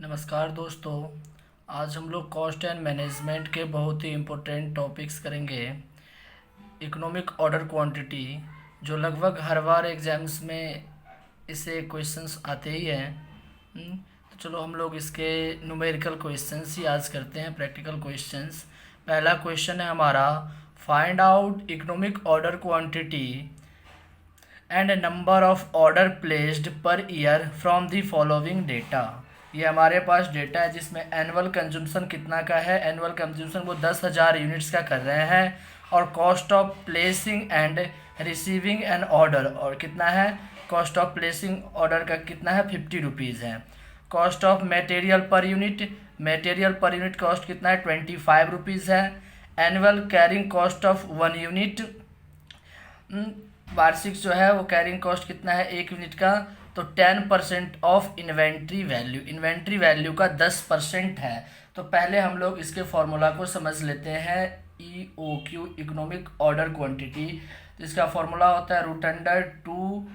नमस्कार दोस्तों। आज हम लोग कॉस्ट एंड मैनेजमेंट के बहुत ही इम्पोर्टेंट टॉपिक्स करेंगे। इकोनॉमिक ऑर्डर क्वांटिटी, जो लगभग हर बार एग्जाम्स में इससे क्वेश्चंस आते ही हैं। तो चलो हम लोग इसके न्यूमेरिकल क्वेश्चंस ही आज करते हैं, प्रैक्टिकल क्वेश्चंस। पहला क्वेश्चन है हमारा, find out economic order quantity and number of order placed per year from the following data. ये हमारे पास डेटा है जिसमें एनुअल कंजम्पशन कितना का है। एनुअल कंजम्पशन वो 10,000 यूनिट्स का कर रहे हैं और cost of placing and receiving N order और कितना है, कॉस्ट ऑफ प्लेसिंग ऑर्डर का कितना है, 50 रुपीज़ है। Cost of material per unit, material per unit cost कितना है, 25 रुपीज़ है। Annual carrying cost of 1 unit, वार्षिक जो है वो कैरिंग कॉस्ट कितना है, 1 यूनिट का। तो 10% of inventory value, inventory value का 10% है। तो पहले हम लोग इसके फॉर्मूला को समझ लेते हैं। E O Q, economic order quantity, तो इसका फॉर्मूला होता है √2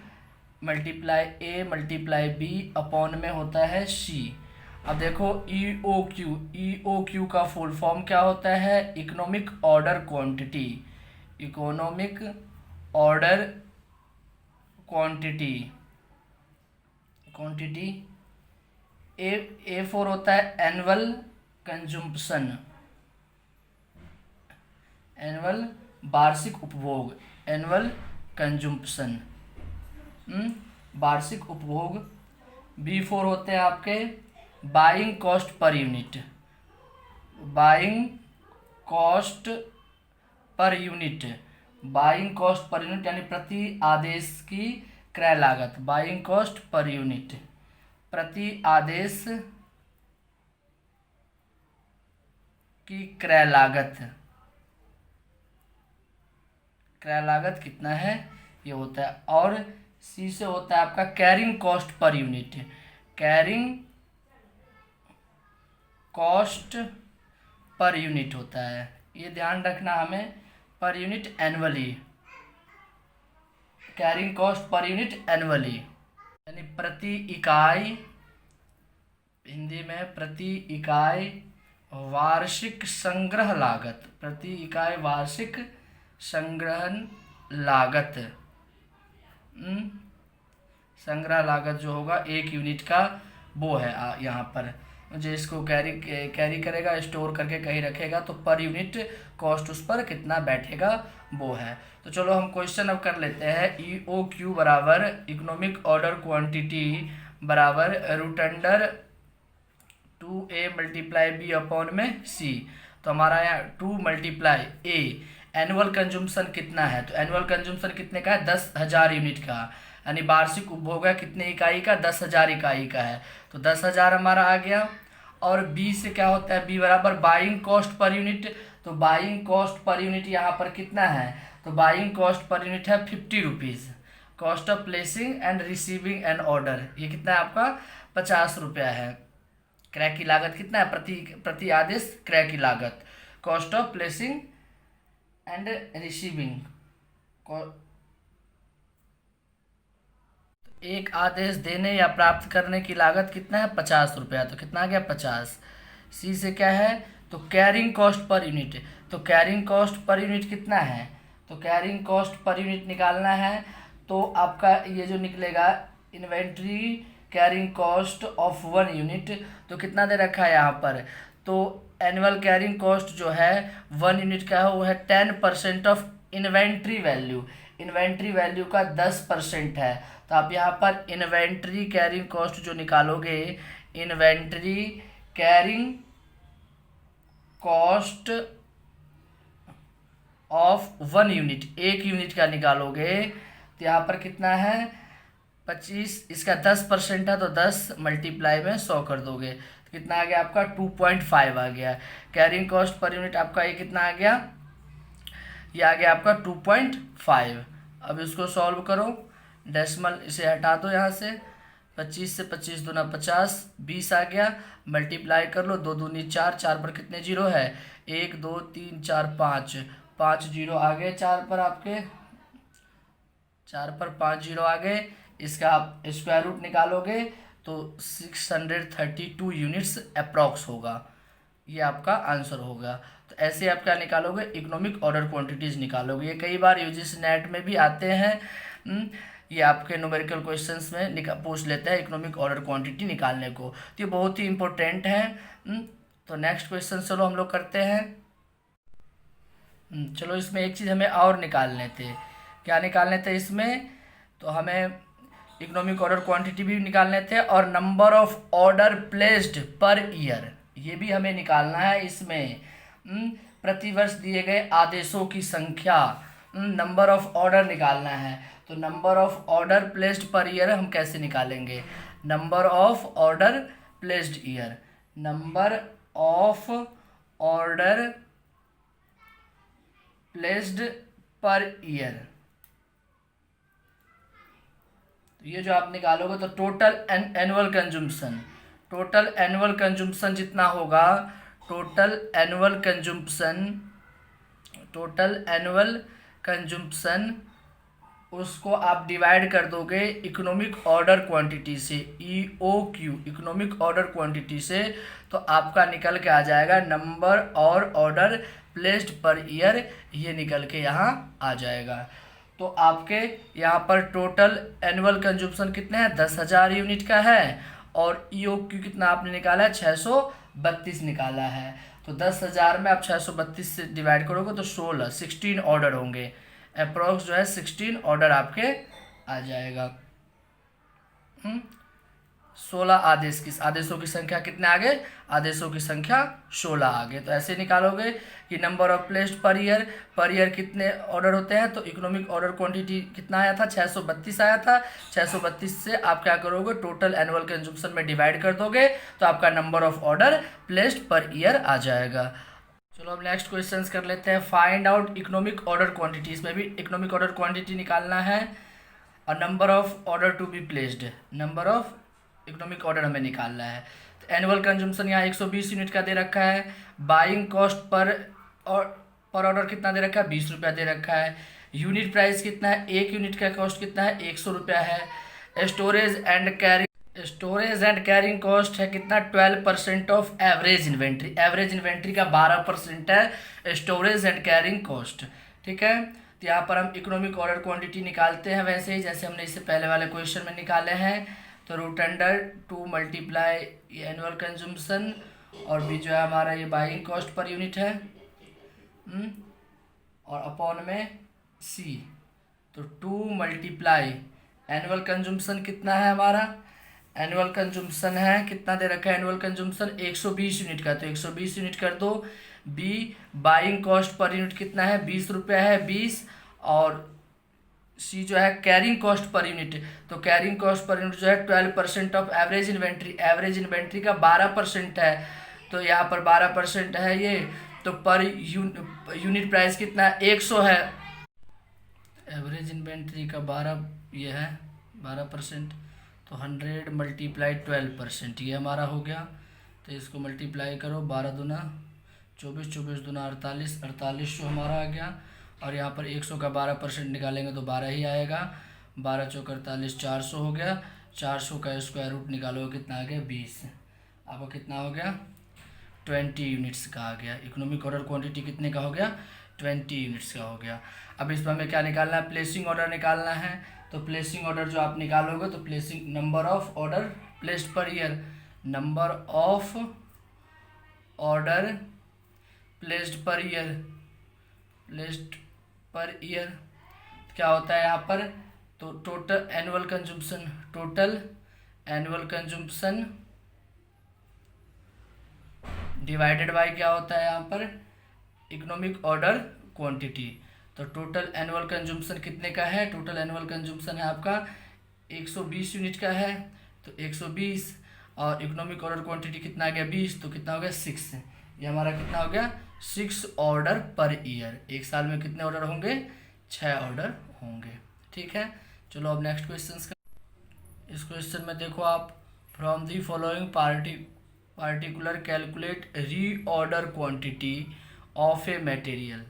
multiply A multiply B upon में होता है सी। अब देखो ई ओ क्यू का फुल फॉर्म क्या होता है, economic order quantity. Economic order quantity quantity A for होता है एनुअल कंजम्पशन, एनुअल वार्षिक उपभोग, एनुअल कंजम्पशन वार्षिक उपभोग। बी फॉर होते हैं आपके buying cost per unit, buying cost per unit, buying cost per unit यानी प्रति आदेश की क्रय लागत। बाइंग कॉस्ट पर यूनिट, प्रति आदेश की क्रय लागत, क्रय लागत कितना है ये होता है। और सी से होता है आपका carrying cost per unit, carrying cost per unit होता है। ये ध्यान रखना हमें, per unit annually, carrying cost per unit annually यानी प्रति इकाई, हिंदी में प्रति इकाई वार्षिक संग्रह लागत, प्रति इकाई वार्षिक संग्रहण लागत। संग्रह लागत जो होगा 1 यूनिट का वो है यहाँ पर, जो इसको कैरी करेगा, स्टोर करके कहीं रखेगा, तो पर यूनिट कॉस्ट उस पर कितना बैठेगा वो है। तो चलो हम क्वेश्चन अब कर लेते हैं। ई ओ क्यू बराबर इकोनॉमिक ऑर्डर क्वांटिटी बराबर √2a मल्टीप्लाई बी अपॉन में सी। तो हमारा यहाँ 2 मल्टीप्लाई ए, एनुअल कंजम्पशन कितना है, तो एनुअल कंजम्पशन कितने का है, 10,000 यूनिट का, यानी वार्षिक उपभोग है कितने इकाई का, 10,000 इकाई का है। तो 10,000 हमारा आ गया। और बी से क्या होता है, बी बराबर बाइंग कॉस्ट पर यूनिट। तो बाइंग कॉस्ट पर यूनिट यहाँ पर कितना है, तो बाइंग कॉस्ट पर यूनिट है 50 rupees. Cost of placing and receiving N order, ये कितना है आपका, 50 रुपया है। क्रय की लागत कितना है, प्रति आदेश क्रय की लागत। Cost of placing and receiving, एक आदेश देने या प्राप्त करने की लागत कितना है, 50 रुपया। तो कितना आ गया, 50। सी से क्या है, तो कैरिंग कॉस्ट पर यूनिट। तो कैरिंग कॉस्ट पर यूनिट कितना है, तो कैरिंग कॉस्ट पर यूनिट निकालना है। तो आपका ये जो निकलेगा, inventory carrying cost of 1 unit, तो कितना दे रखा है यहाँ पर, तो एनुअल कैरिंग कॉस्ट जो है 1 यूनिट का है वो है 10% of inventory value, inventory value का 10% है। तो आप यहाँ पर इन्वेंट्री कैरिंग कॉस्ट जो निकालोगे, inventory carrying cost of 1 unit, 1 unit का निकालोगे, तो यहाँ पर कितना है, 25, इसका 10% है तो 10 मल्टीप्लाई में 100 कर दोगे, तो कितना आ गया आपका, 2.5 आ गया। कैरिंग कॉस्ट पर यूनिट आपका ये कितना आ गया, ये आ गया आपका 2.5। अब इसको सॉल्व करो, डेसिमल इसे हटा दो यहाँ से, 25 से 25 दूना 50, 20 आ गया। मल्टीप्लाई कर लो, 2 दूनी 4, 4 पर कितने जीरो है, 1 2 3 4 5, 5 जीरो आ गए 4 पर आपके, 4 पर 5 जीरो आ गए। इसका आप स्क्वायर रूट निकालोगे तो 632 यूनिट्स अप्रॉक्स होगा। ये आपका आंसर होगा। तो ऐसे आप क्या निकालोगे, इकोनॉमिक ऑर्डर क्वांटिटीज निकालोगे। ये कई बार यूजीसी नेट में भी आते हैं। ये आपके न्यूमेरिकल क्वेश्चंस में पूछ लेते हैं इकोनॉमिक ऑर्डर क्वांटिटी निकालने को। तो ये बहुत ही इंपॉर्टेंट है। तो नेक्स्ट क्वेश्चन चलो हम लोग करते हैं। चलो इसमें एक चीज़ हमें और निकालने थे। क्या निकालने थे इसमें, तो हमें इकोनॉमिक ऑर्डर क्वांटिटी भी निकालने थे और number of order placed per year ये भी हमें निकालना है। इसमें प्रतिवर्ष दिए गए आदेशों की संख्या, नंबर ऑफ ऑर्डर निकालना है। तो number of order placed per year हम कैसे निकालेंगे, number of order placed year, number of order placed per year. तो ये जो आप निकालोगे तो total annual consumption, total annual consumption जितना होगा, टोटल एनुअल कंजम्पशन उसको आप डिवाइड कर दोगे इकोनॉमिक ऑर्डर क्वांटिटी से, EOQ इकोनॉमिक ऑर्डर क्वांटिटी से। तो आपका निकल के आ जाएगा नंबर और ऑर्डर प्लेस्ड पर ईयर, ये निकल के यहाँ आ जाएगा। तो आपके यहाँ पर टोटल एनुअल कंजम्पशन कितने हैं, 10,000 यूनिट का है और EOQ कितना आपने निकाला है, 632 निकाला है। तो 10,000 में आप 632 से डिवाइड करोगे तो 16 ऑर्डर होंगे। अप्रोक्स जो है 16 ऑर्डर आपके आ जाएगा। 16 आदेशों की संख्या कितने आ गए, आदेशों की संख्या 16 आ गए। तो ऐसे निकालोगे कि number of placed per year कितने ऑर्डर होते हैं। तो इकोनॉमिक ऑर्डर क्वांटिटी कितना आया था, 632 आया था। 632 से आप क्या करोगे, टोटल एनुअल कंजम्पशन में डिवाइड कर दोगे तो आपका number of order placed per year आ जाएगा। चलो अब नेक्स्ट क्वेश्चन कर लेते हैं। Find out economic order quantity, इसमें भी इकोनॉमिक ऑर्डर क्वांटिटी निकालना है और number of order to be placed, number of economic order हमें निकालना है। तो एनुअल कंजम्पशन यहाँ 120 यूनिट का दे रखा है। बाइंग कॉस्ट पर ऑर्डर कितना दे रखा है, 20 रुपया दे रखा है। यूनिट प्राइस कितना है, एक यूनिट का कॉस्ट कितना है, 100 रुपया है। स्टोरेज एंड कैरिंग कॉस्ट है कितना, 12% of average inventory, average inventory का 12% है स्टोरेज एंड कैरिंग कॉस्ट। ठीक है, तो यहाँ पर हम इकोनॉमिक ऑर्डर क्वांटिटी निकालते हैं वैसे ही जैसे हमने इससे पहले वाले क्वेश्चन में निकाले हैं। तो रूट अंडर 2 मल्टीप्लाई ये एनुअल कंजम्पशन और भी जो है हमारा ये बाइंग कॉस्ट पर यूनिट है और अपॉन में सी। तो 2 मल्टीप्लाई एनुअल कंजम्पशन कितना है हमारा, एनुअल कंजम्पशन है कितना दे रखा है, एनुअल कंजम्पशन 120 यूनिट का, तो 120 यूनिट कर दो। B buying cost per unit कितना है, 20 रुपया है, 20। और सी जो है कैरिंग कॉस्ट पर यूनिट, तो कैरिंग कॉस्ट पर यूनिट जो है 12% of average inventory, average inventory का 12% है। तो यहाँ पर 12% है ये, तो पर यूनिट प्राइस कितना है, 100 है। एवरेज इन्वेंट्री का 12 ये है 12%, तो 100 मल्टीप्लाई 12% ये हमारा हो गया। तो इसको मल्टीप्लाई करो, 12 दूना 24, 24 दूना 48, 48 जो हमारा आ गया। और यहाँ पर 100 का 12% निकालेंगे तो 12 ही आएगा। 12 चौक 48, 400 हो गया। 400 का स्क्वायर रूट निकालो कितना आ गया, 20। आपको कितना हो गया, 20 यूनिट्स का आ गया। इकोनॉमिक ऑर्डर क्वांटिटी कितने का हो गया, 20 यूनिट्स का हो गया। अब इसमें हमें क्या निकालना है, प्लेसिंग ऑर्डर निकालना है। तो प्लेसिंग ऑर्डर जो आप निकालोगे तो placing number of order placed per year, number of order placed per year, placed per year क्या होता है यहाँ पर, तो total annual consumption, total annual consumption divided by क्या होता है यहाँ पर, इकोनॉमिक ऑर्डर क्वांटिटी। तो टोटल एनुअल कंजम्पशन कितने का है, टोटल एनुअल कंजम्पशन है आपका 120 यूनिट का है। तो 120 और इकोनॉमिक ऑर्डर क्वांटिटी कितना आ गया, 20, तो कितना हो गया 6। ये हमारा कितना हो गया, 6 ऑर्डर पर ईयर। एक साल में कितने ऑर्डर होंगे, 6 ऑर्डर होंगे। ठीक है, चलो अब नेक्स्ट क्वेश्चन का। इस क्वेश्चन में देखो आप, from the following particular calculate reorder quantity of a material.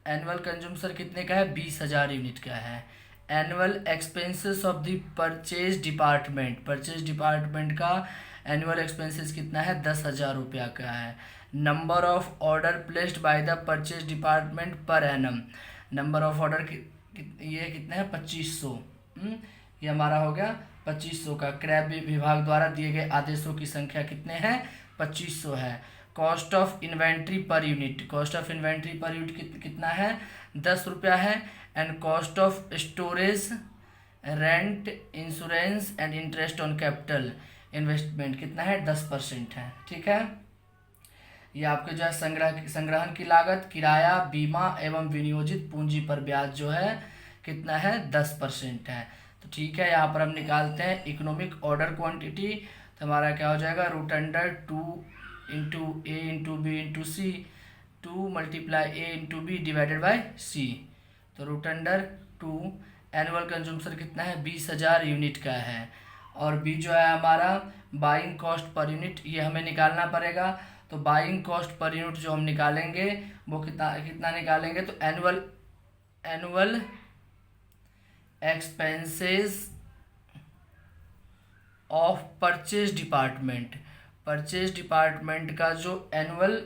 Annual consumption कितने का है, 20,000 यूनिट का है। Annual expenses of the purchase department, purchase department का एनुअल एक्सपेंसेस कितना है, 10,000 रुपया का है। Number of order placed by the purchase department per annum, number of order ये कितना है, 2500। ये हमारा हो गया 2500 का। क्रय विभाग द्वारा दिए गए आदेशों की संख्या कितने हैं, 2500 है। Cost of inventory per unit, cost of inventory per unit कितना है, 10 रुपया है। And cost of storage, rent, insurance and interest on capital investment कितना है, 10% है। ठीक है, ये आपके जो है संग्रहण की लागत, किराया, बीमा एवं विनियोजित पूंजी पर ब्याज जो है कितना है, 10% है। तो ठीक है, यहाँ पर हम निकालते हैं इकोनॉमिक ऑर्डर क्वांटिटी। तो हमारा क्या हो जाएगा, root under 2 into A into B into C, 2 multiply A into B divided by C. तो रूट अंडर 2, एनुअल कंज्यूमशन कितना है, 20,000 यूनिट का है। और बी जो है हमारा बाइंग कॉस्ट पर यूनिट, ये हमें निकालना पड़ेगा। तो बाइंग कॉस्ट पर यूनिट जो हम निकालेंगे वो कितना निकालेंगे, तो annual expenses of purchase department, purchase department का जो एनुअल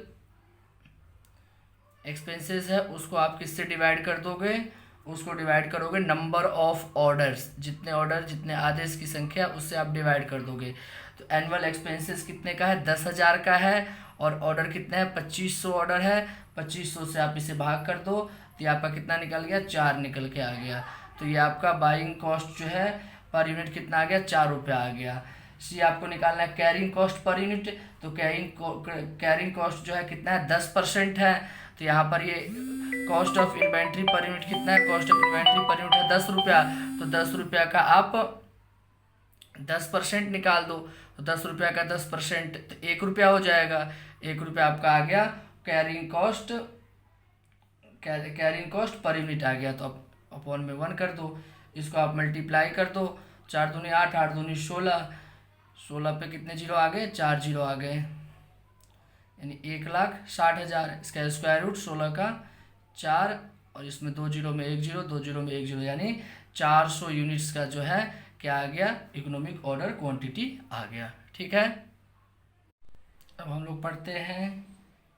एक्सपेंसेस है उसको आप किससे डिवाइड कर दोगे, उसको डिवाइड करोगे नंबर ऑफ ऑर्डर्स, जितने ऑर्डर, जितने आदेश की संख्या, उससे आप डिवाइड कर दोगे। तो एनुअल एक्सपेंसेस कितने का है, 10,000 का है। और ऑर्डर कितने हैं, 2500 ऑर्डर है। 2500 से आप इसे भाग कर दो, तो ये आपका कितना निकल गया, 4 निकल के आ गया। तो ये आपका बाइंग कॉस्ट जो है पर यूनिट कितना आ गया, 4 रुपया आ गया। सी आपको निकालना है कैरिंग कॉस्ट पर यूनिट। तो कैरिंग कॉस्ट जो है कितना है, 10% है। तो यहाँ पर ये cost of inventory per unit कितना है, cost of inventory per unit है 10 रुपया। तो 10 रुपया का आप 10% निकाल दो। तो 10 रुपया का 10% तो 1 रुपया हो जाएगा। 1 रुपया आपका आ गया कैरिंग कॉस्ट पर यूनिट आ गया। तो आप अपॉन में 1 कर दो, इसको आप मल्टीप्लाई कर दो। 4 दूनी 8, 8 दूनी 16, 16 पे कितने जीरो आ गए, 4 जीरो आ गए, यानी 1,60,000। इसका स्क्वायर रूट 16 का 4, और इसमें 2 जीरो में 1 जीरो, 2 जीरो में 1 जीरो, यानी 400 यूनिट्स का जो है क्या आ गया, इकोनॉमिक ऑर्डर क्वांटिटी आ गया। ठीक है, अब हम लोग पढ़ते हैं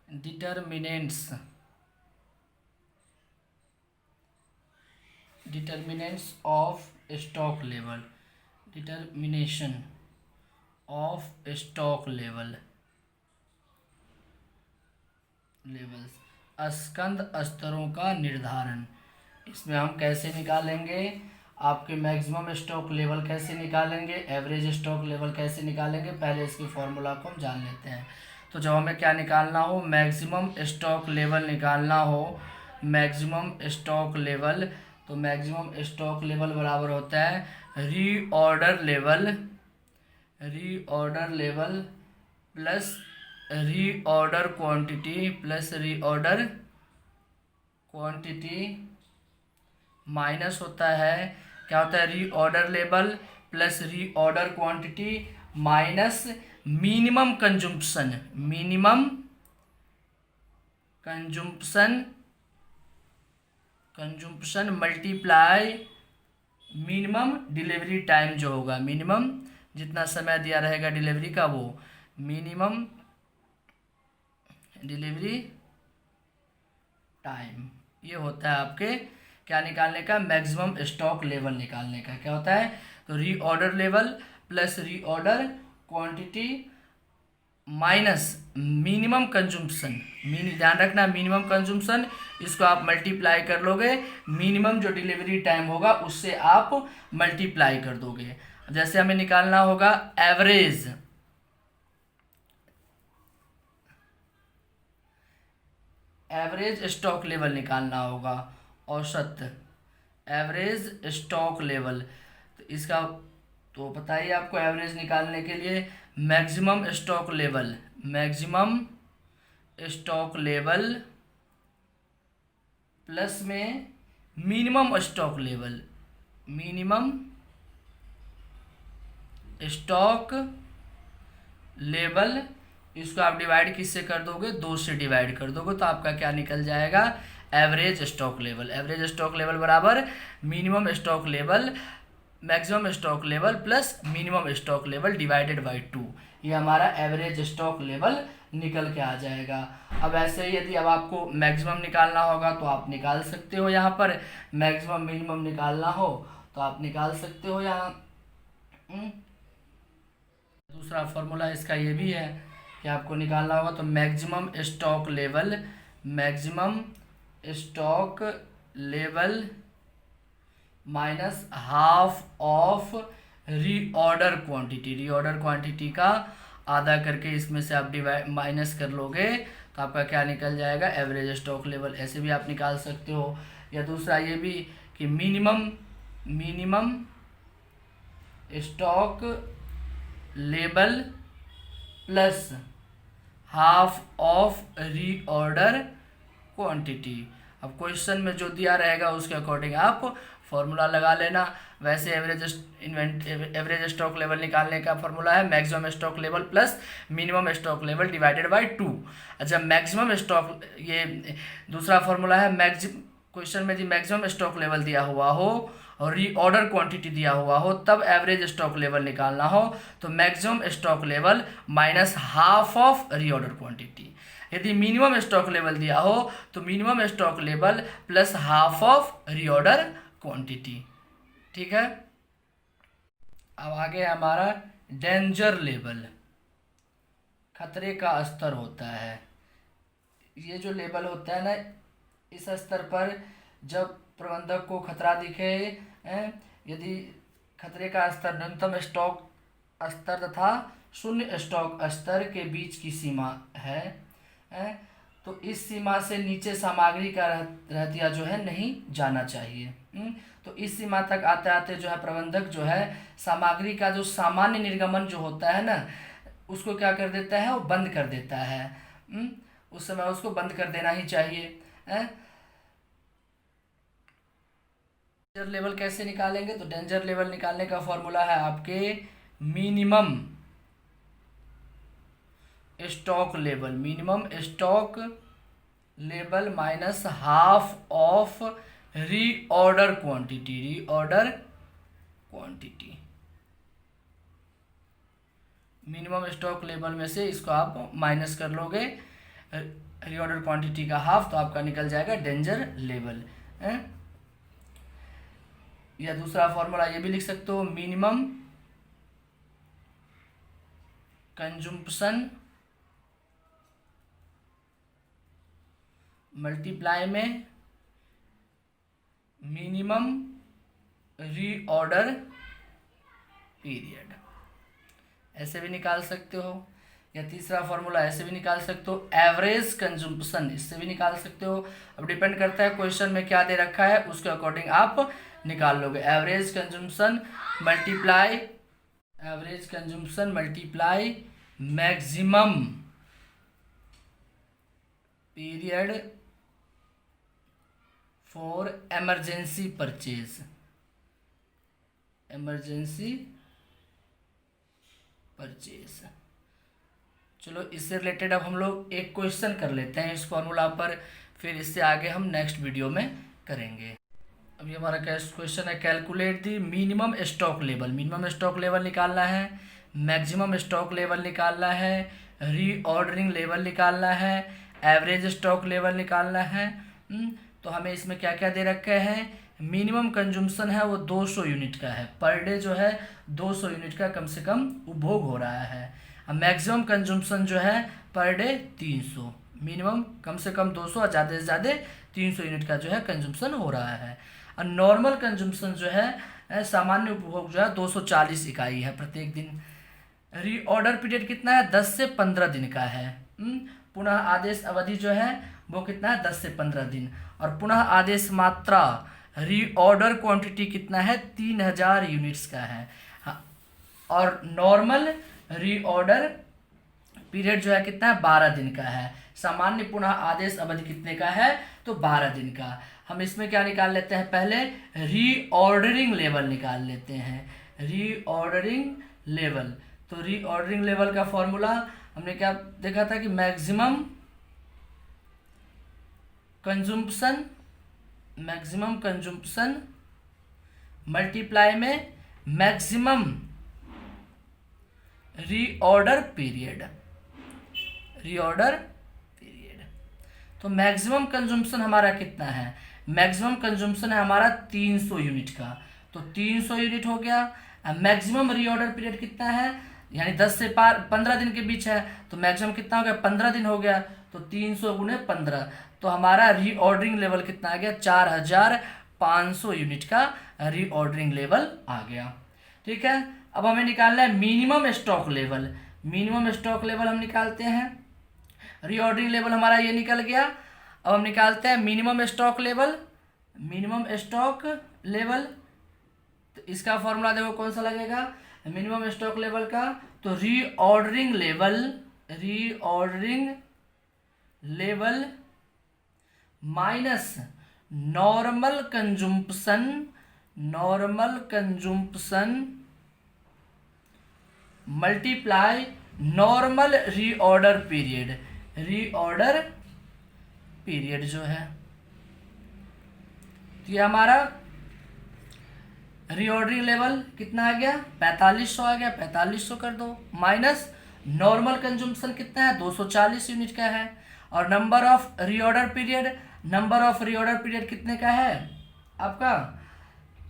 determinants of stock level, determination of stock levels. स्कंद स्तरों का निर्धारण, इसमें हम कैसे निकालेंगे, आपके मैक्सिमम स्टॉक लेवल कैसे निकालेंगे, एवरेज स्टॉक लेवल कैसे निकालेंगे, पहले इसके फॉर्मूला को हम जान लेते हैं। तो जब हमें क्या निकालना हो, मैक्सिमम स्टॉक लेवल निकालना हो, मैक्सिमम स्टॉक लेवल, तो मैक्सिमम स्टॉक लेवल बराबर होता है reorder level plus reorder quantity plus reorder quantity minus होता है, क्या होता है, reorder level plus reorder quantity minus minimum consumption multiply minimum delivery time जो होगा, मिनिमम जितना समय दिया रहेगा डिलीवरी का, वो मिनिमम डिलीवरी टाइम। ये होता है आपके क्या निकालने का, मैक्सिमम स्टॉक लेवल निकालने का। क्या होता है, तो reorder level plus reorder quantity minus minimum consumption, ध्यान रखना मिनिमम कंजम्पशन, इसको आप मल्टीप्लाई कर लोगे, मिनिमम जो डिलीवरी टाइम होगा उससे आप मल्टीप्लाई कर दोगे। जैसे हमें निकालना होगा एवरेज स्टॉक लेवल निकालना होगा, औसत एवरेज स्टॉक लेवल। तो इसका तो बताइए आपको एवरेज निकालने के लिए मैक्सिमम स्टॉक लेवल प्लस में मिनिमम स्टॉक लेवल, इसको आप डिवाइड किससे कर दोगे, 2 से डिवाइड कर दोगे, तो आपका क्या निकल जाएगा, average stock level. Average stock level बराबर minimum stock level, maximum stock level plus minimum stock level divided by 2, ये हमारा एवरेज स्टॉक लेवल निकल के आ जाएगा। अब ऐसे ही यदि अब आपको मैक्सिमम निकालना होगा तो आप निकाल सकते हो, यहाँ पर मैक्सिमम मिनिमम निकालना हो तो आप निकाल सकते हो यहाँ। दूसरा फॉर्मूला इसका ये भी है कि आपको निकालना होगा तो maximum stock level, maximum stock level minus half of reorder quantity. Reorder quantity का आधा करके इसमें से आप डिवाइड माइनस कर लोगे तो आपका क्या निकल जाएगा, एवरेज स्टॉक लेवल। ऐसे भी आप निकाल सकते हो। या दूसरा ये भी कि minimum stock level plus half of reorder quantity. अब क्वेश्चन में जो दिया रहेगा उसके अकॉर्डिंग आप फॉर्मूला लगा लेना। वैसे एवरेज स्टॉक लेवल निकालने का फॉर्मूला है maximum stock level plus minimum stock level divided by 2। अच्छा, मैक्सिमम स्टॉक, ये दूसरा फॉर्मूला है क्वेश्चन में यदि मैक्सिमम स्टॉक लेवल दिया हुआ हो और रीऑर्डर क्वांटिटी दिया हुआ हो तब एवरेज स्टॉक लेवल निकालना हो तो maximum stock level minus half of reorder quantity. यदि मिनिमम स्टॉक लेवल दिया हो तो minimum stock level plus half of reorder quantity. ठीक है। अब आगे हमारा डेंजर लेवल, खतरे का स्तर होता है। ये जो लेवल होता है ना, इस स्तर पर जब प्रबंधक को खतरा दिखे, यदि खतरे का स्तर न्यूनतम स्टॉक स्तर तथा शून्य स्टॉक स्तर के बीच की सीमा है, तो इस सीमा से नीचे सामग्री का रहतिया जो है नहीं जाना चाहिए। तो इस सीमा तक आते आते जो है प्रबंधक जो है सामग्री का जो सामान्य निर्गमन जो होता है ना, उसको क्या कर देता है, वो बंद कर देता है। उस समय उसको बंद कर देना ही चाहिए। डेंजर लेवल कैसे निकालेंगे, तो डेंजर लेवल निकालने का फॉर्मूला है आपके minimum stock level, minimum stock level minus half of reorder quantity, reorder quantity. Minimum stock level में से इसको आप माइनस कर लोगे रीऑर्डर क्वांटिटी का हाफ, तो आपका निकल जाएगा डेंजर लेवल। या दूसरा फॉर्मूला ये भी लिख सकते हो, मिनिमम कंजम्पशन मल्टीप्लाई में मिनिमम रीऑर्डर पीरियड, ऐसे भी निकाल सकते हो। या तीसरा फॉर्मूला ऐसे भी निकाल सकते हो, एवरेज कंजम्पशन, इससे भी निकाल सकते हो। अब डिपेंड करता है क्वेश्चन में क्या दे रखा है, उसके अकॉर्डिंग आप निकाल लोगे। Average consumption multiply maximum period for emergency purchase, चलो इससे रिलेटेड अब हम लोग एक क्वेश्चन कर लेते हैं इस फॉर्मूला पर, फिर इससे आगे हम नेक्स्ट वीडियो में करेंगे। अभी हमारा क्वेश्चन है, calculate the minimum stock level. Minimum stock level निकालना है, मैक्सिमम स्टॉक लेवल निकालना है, रीऑर्डरिंग लेवल निकालना है, एवरेज स्टॉक लेवल निकालना है। तो हमें इसमें क्या क्या दे रखे हैं, मिनिमम कंजम्पशन है वो 200 यूनिट का है, पर डे जो है 200 यूनिट का कम से कम उपभोग हो रहा है। अब मैक्सिमम कंजम्पशन जो है पर डे 300, मिनिमम कम से कम 200 और ज़्यादा से ज़्यादा 300 यूनिट का जो है कंजम्पशन हो रहा है। और नॉर्मल कंजम्पशन जो है सामान्य उपभोग जो है 240 इकाई है प्रत्येक दिन। रीऑर्डर पीरियड कितना है, 10 से 15 दिन का है। पुनः आदेश अवधि जो है वो कितना है, 10 से 15 दिन। और पुनः आदेश मात्रा रीऑर्डर क्वांटिटी कितना है, 3000 यूनिट्स का है। और नॉर्मल रीऑर्डर पीरियड जो है कितना है, 12 दिन का है। सामान्य पुनः आदेश अवधि कितने का है, तो 12 दिन का। हम इसमें क्या निकाल लेते हैं, पहले रीऑर्डरिंग लेवल निकाल लेते हैं, रीऑर्डरिंग लेवल। तो रीऑर्डरिंग लेवल का फॉर्मूला हमने क्या देखा था कि maximum stock level, maximum stock level, reorder quantity, reorder quantity. Reordering level का फॉर्मूला हमने क्या देखा था कि maximum stock level, maximum stock level, consumption, maximum consumption multiply में maximum reorder period, reorder period. तो मैक्सिमम कंजम्पशन हमारा कितना है? मैक्सिमम कंजम्पशन है हमारा 300 यूनिट का, तो 300 यूनिट हो गया। मैक्सिमम रीऑर्डर पीरियड कितना है, यानी 10 से 15 दिन के बीच है, तो मैक्सिमम कितना हो गया? 15 दिन हो गया, तो 300 गुणे 15, तो हमारा रीऑर्डरिंग लेवल कितना आ गया? 4500 यूनिट का रीऑर्डरिंग लेवल आ गया। ठीक है, अब हमें निकालना है minimum stock level. Minimum stock level हम निकालते हैं, रीऑर्डरिंग लेवल हमारा ये निकल गया। अब हम निकालते हैं minimum stock level. Minimum stock level, तो इसका फॉर्मूला देखो कौन सा लगेगा मिनिमम स्टॉक लेवल का? तो reordering level, reordering level minus normal consumption, normal consumption multiply normal reorder period, reorder period जो है, तो ये हमारा रीऑर्डरिंग लेवल कितना आ गया? 4500 आ गया, 4500 कर दो, माइनस नॉर्मल कंजम्पशन कितना है? 240 यूनिट का है, और number of reorder period, number of reorder period कितने का है आपका?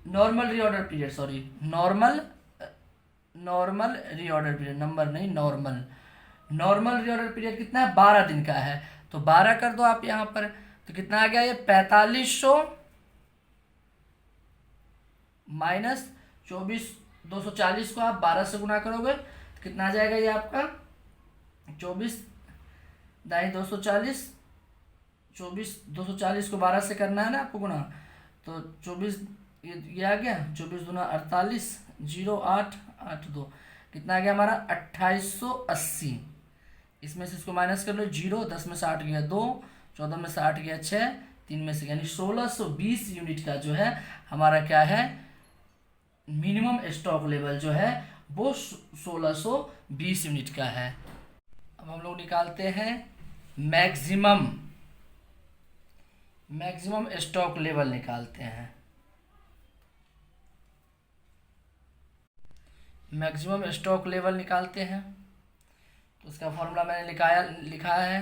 Normal reorder period, sorry normal, normal reorder period, number नहीं नॉर्मल, नॉर्मल रीऑर्डर पीरियड कितना है? 12 दिन का है, तो 12 कर दो आप यहाँ पर, तो कितना आ गया ये? 4500 माइनस 24, 240 को आप 12 से गुना करोगे तो कितना आ जाएगा ये आपका? 24 दाई 240, 24 240 को 12 से करना है ना आपको गुना, तो 24 ये आ गया, 24 दूना 48, 0882, कितना आ गया हमारा? 2880। इसमें से इसको माइनस कर लो, 0, 10 में से 8 गया 2, 14 में से 8 गया 6, 3 में से, यानी 1620 यूनिट का जो है हमारा क्या है? मिनिमम स्टॉक लेवल जो है वो 1620 यूनिट का है। अब हम लोग निकालते हैं मैक्सिमम, मैक्सिमम स्टॉक लेवल निकालते हैं। मैक्सिमम स्टॉक लेवल निकालते हैं, तो उसका फॉर्मूला मैंने लिखा है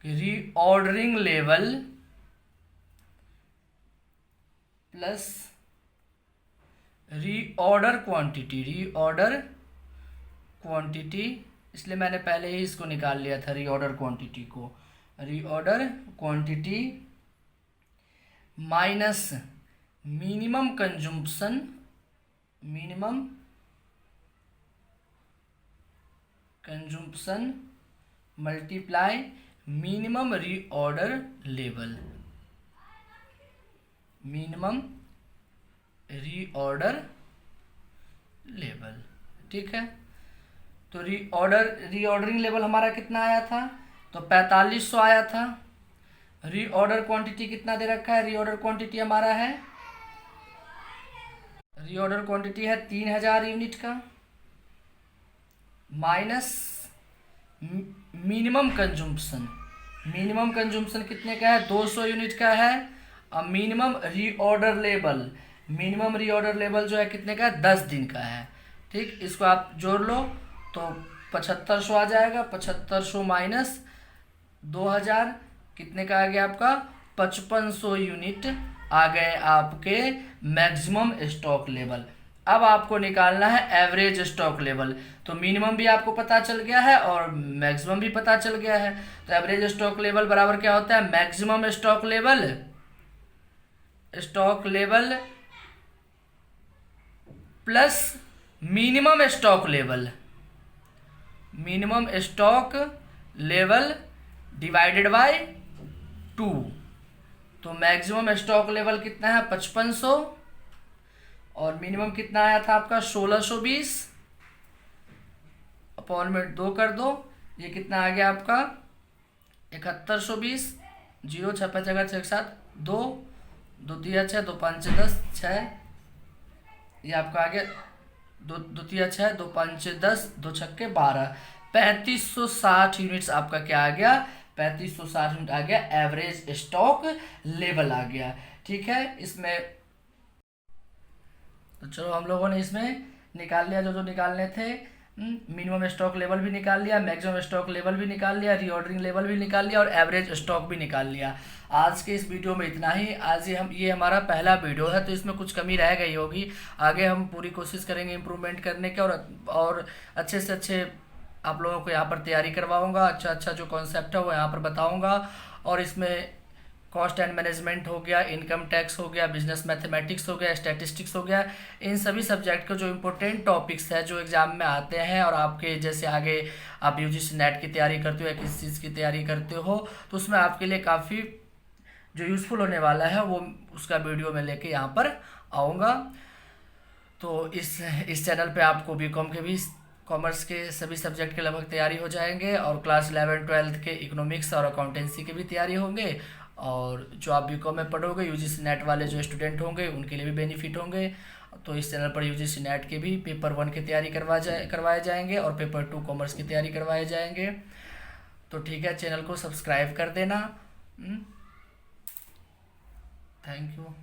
कि reordering level plus reorder quantity, reorder quantity, इसलिए मैंने पहले ही इसको निकाल लिया था रीऑर्डर क्वांटिटी को, reorder quantity minus minimum consumption, minimum consumption multiply minimum reorder level, minimum reorder level. ठीक है, तो रीऑर्डरिंग लेवल हमारा कितना आया था? तो 4500 आया था। रीऑर्डर क्वांटिटी कितना दे रखा है? रीऑर्डर क्वांटिटी हमारा है, रीऑर्डर क्वांटिटी है 3000 यूनिट का, minus minimum consumption, minimum consumption कितने का है? 200 यूनिट का है, और minimum reorder level, minimum reorder level जो है कितने का है? 10 दिन का है। ठीक, इसको आप जोड़ लो तो 7500 आ जाएगा, 7500 माइनस 2000 कितने का आ गया आपका? 5500 यूनिट आ गए आपके मैक्सिमम स्टॉक लेवल। अब आपको निकालना है एवरेज स्टॉक लेवल, तो मिनिमम भी आपको पता चल गया है और मैक्सिमम भी पता चल गया है, तो एवरेज स्टॉक लेवल बराबर क्या होता है? Maximum stock level, stock level plus minimum stock level, minimum stock level divided by 2, तो मैक्सिमम स्टॉक लेवल कितना है? 5500, और मिनिमम कितना आया था आपका? 1620, अपॉन में 2 कर दो, ये कितना आ गया आपका? 7120, 0 6 5 6 7 2 2 3 6 2 5 10 6, ये आपका आ गया 2 2 3 6 2 5 10 2 6 12, 3560 यूनिट्स आपका क्या आ गया? 3560 यूनिट आ गया, एवरेज स्टॉक लेवल आ गया। ठीक है, इसमें तो चलो हम लोगों ने इसमें निकाल लिया जो जो निकालने थे। मिनिमम स्टॉक लेवल भी निकाल लिया, मैक्सिमम स्टॉक लेवल भी निकाल लिया, रीऑर्डरिंग लेवल भी निकाल लिया और एवरेज स्टॉक भी निकाल लिया। आज के इस वीडियो में इतना ही। आज ये हमारा पहला वीडियो है, तो इसमें कुछ कमी रह गई होगी। आगे हम पूरी कोशिश करेंगे इम्प्रूवमेंट करने के, और अच्छे से अच्छे आप लोगों को यहाँ पर तैयारी करवाऊँगा। अच्छा अच्छा जो कॉन्सेप्ट है वो यहाँ पर बताऊँगा। और इसमें कॉस्ट एंड मैनेजमेंट हो गया, इनकम टैक्स हो गया, बिजनेस मैथमेटिक्स हो गया, स्टैटिस्टिक्स हो गया, इन सभी सब्जेक्ट के जो इम्पोर्टेंट टॉपिक्स है जो एग्जाम में आते हैं, और आपके जैसे आगे आप यूजीसी नेट की तैयारी करते हो या किसी चीज़ की तैयारी करते हो, तो उसमें आपके लिए काफ़ी जो यूज़फुल होने वाला है वो उसका वीडियो में लेके यहाँ पर आऊँगा। तो इस चैनल पे आपको बीकॉम के भी, कॉमर्स के सभी सब्जेक्ट के लगभग तैयारी हो जाएंगे, और क्लास 11-12 के इकोनॉमिक्स और अकाउंटेंसी के भी तैयारी होंगे। और जो आप बीकॉम में पढ़ोगे, यूजीसी नेट वाले जो स्टूडेंट होंगे उनके लिए भी बेनिफिट होंगे। तो इस चैनल पर यूजीसी नेट के भी पेपर 1 की तैयारी करवाए जाएंगे और पेपर 2 कॉमर्स की तैयारी करवाए जाएंगे। तो ठीक है, चैनल को सब्सक्राइब कर देना। Thank you.